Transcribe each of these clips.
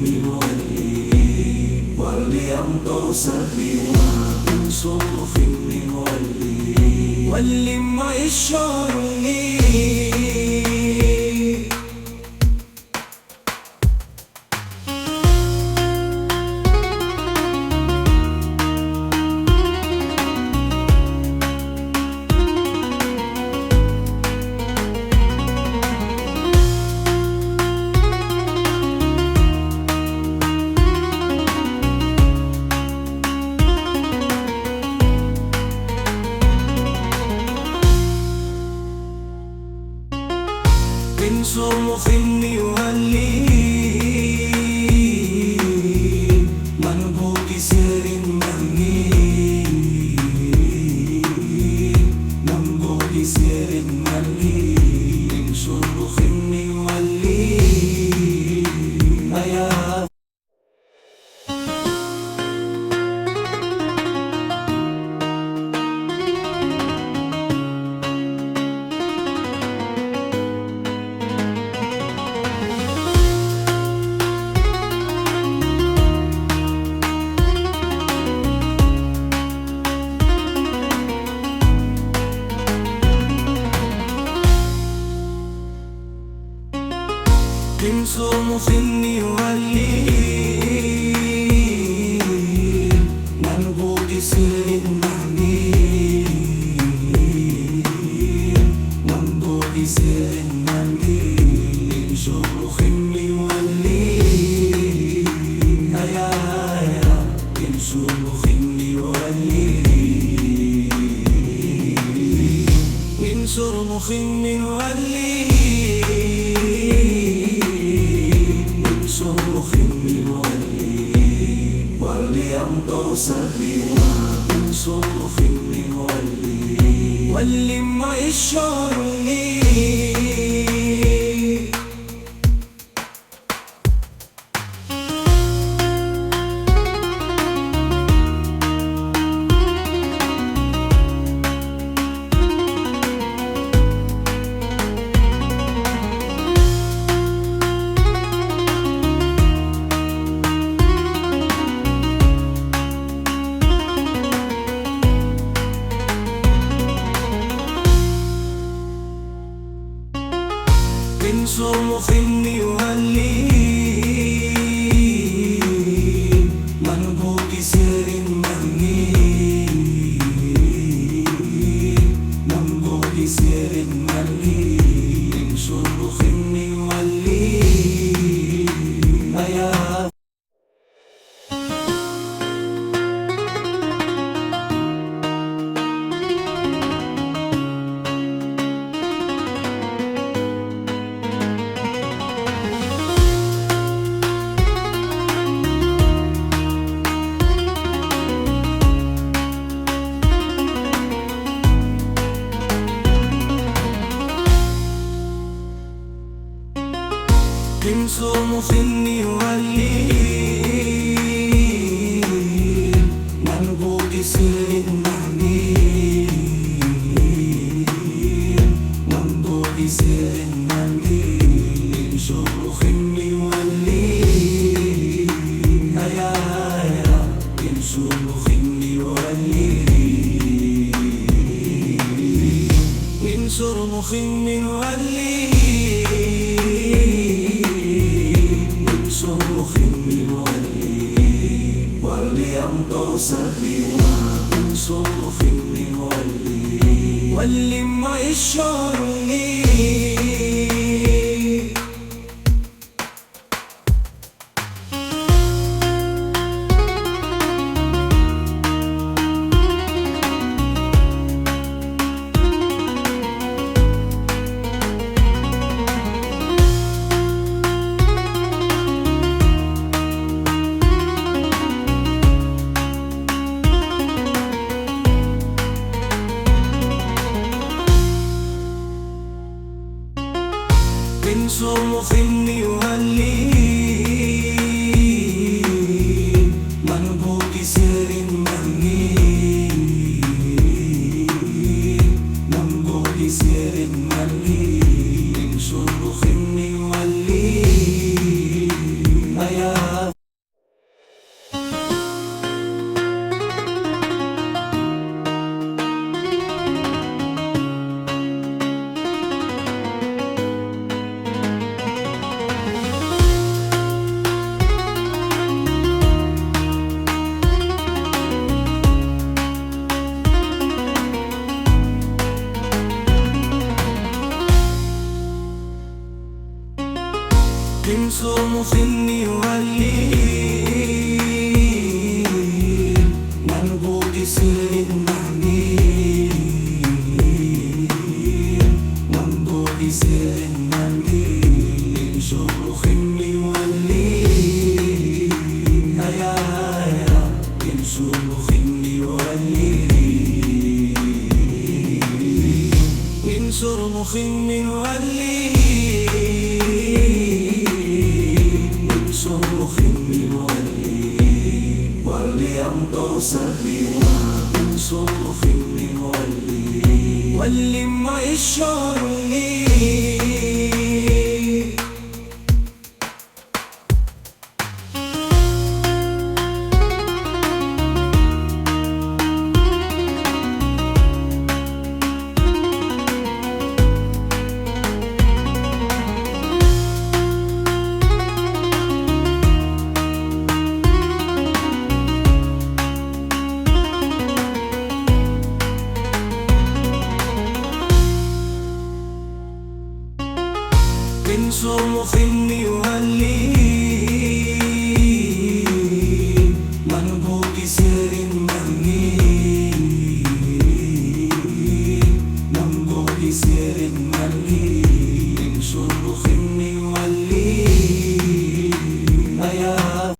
ولي ولي أمطر سبيلا من صرف ولي ولي ما يشعرني من صرف ولي منبوك سر مني منبوك سر مني من صرف ولي يا من صرف ولي منبوك سر مني منبوك سر مني من صرف ولي يا من صرف ولي من صرف ولي صرف ولي أمطر سبيلا من صرف ولي ما يشعرني من صرف ولي منبوك سر مني منبوك سر مني من صرف ولي يا من صرف ولي منبوك سر مني منبوك سر مني من صرف ولي يا من صرف ولي من صرف ولي صرف ولي أمطر سبيلا من صرف ولي ما يشعرني ولي وليمضوا سري من صنف من ولي ولما يشعرني من صنف يولي منبوك سر مني منبوك سر مني من صنف يولي أيا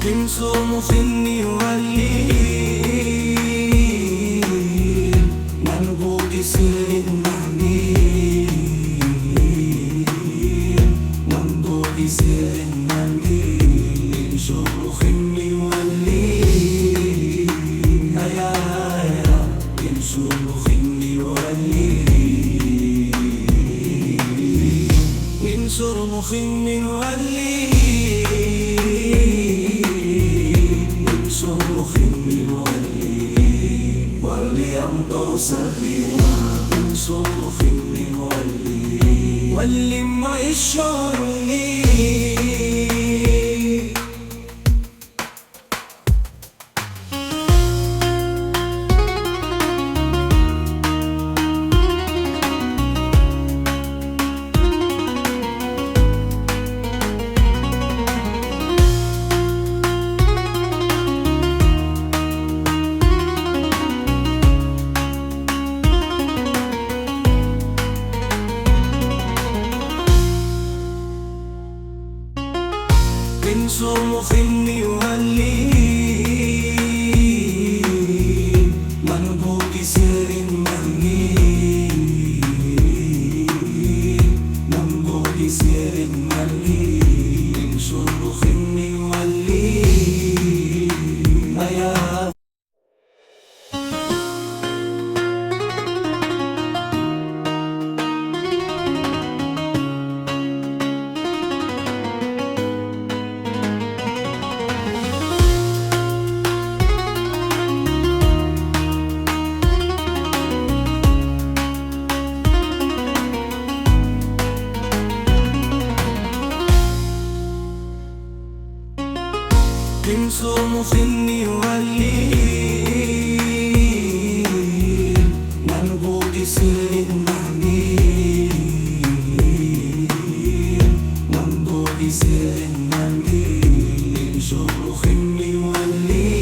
من صنف يولي منبوك سر مني منبوك سر مني من صنف يولي أيا من صنف يولي من صنف يولي صنف وليمضوا سري من صنف ولما يشعرني من صنف يولي منبوك سر مني منبوك سر مني من صنف يولي أيا من صنف يولي منبوك سر مني منبوك سر مني من صنف يولي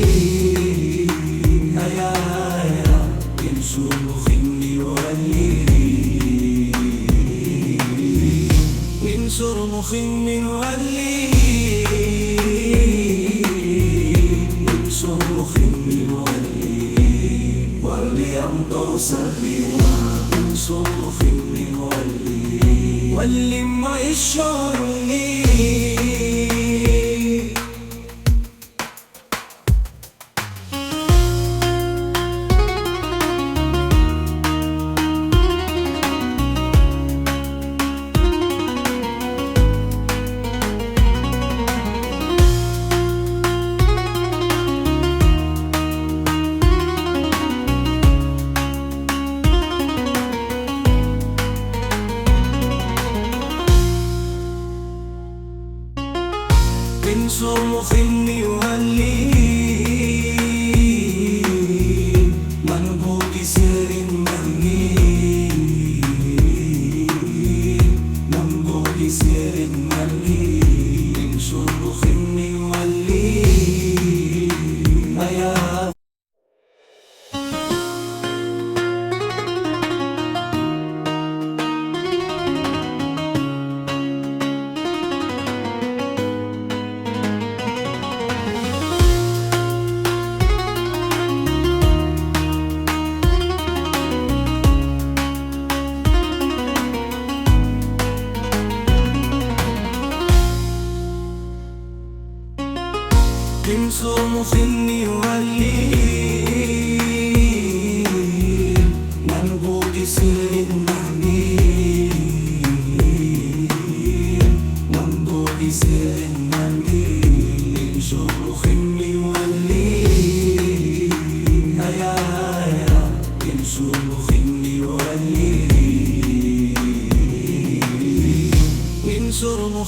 أيا من صنف يولي من صنف يولي صنف وليمضوا سري من صنف ولما يشعرني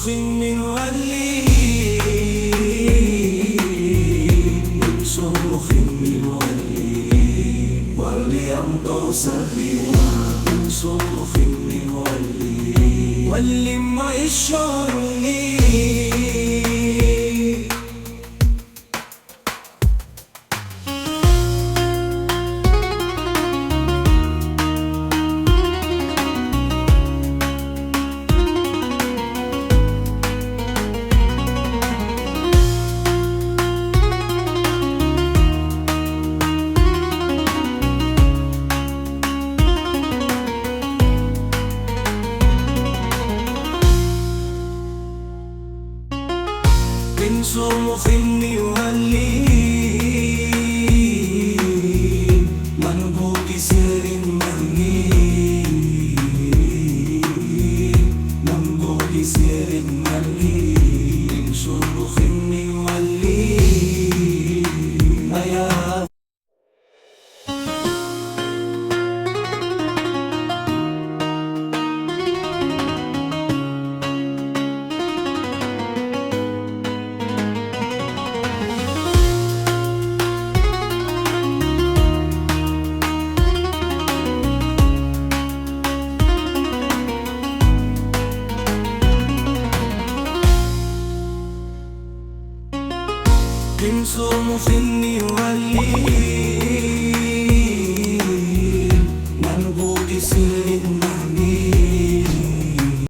مخن ولي انصر مخن ولي أمضى سبيلا انصر مخن ولي ما يشعرني انصر مخني وهلي منبوك سير مني منبوك سير مني انصر مخني وهلي يا انصر مخني ولي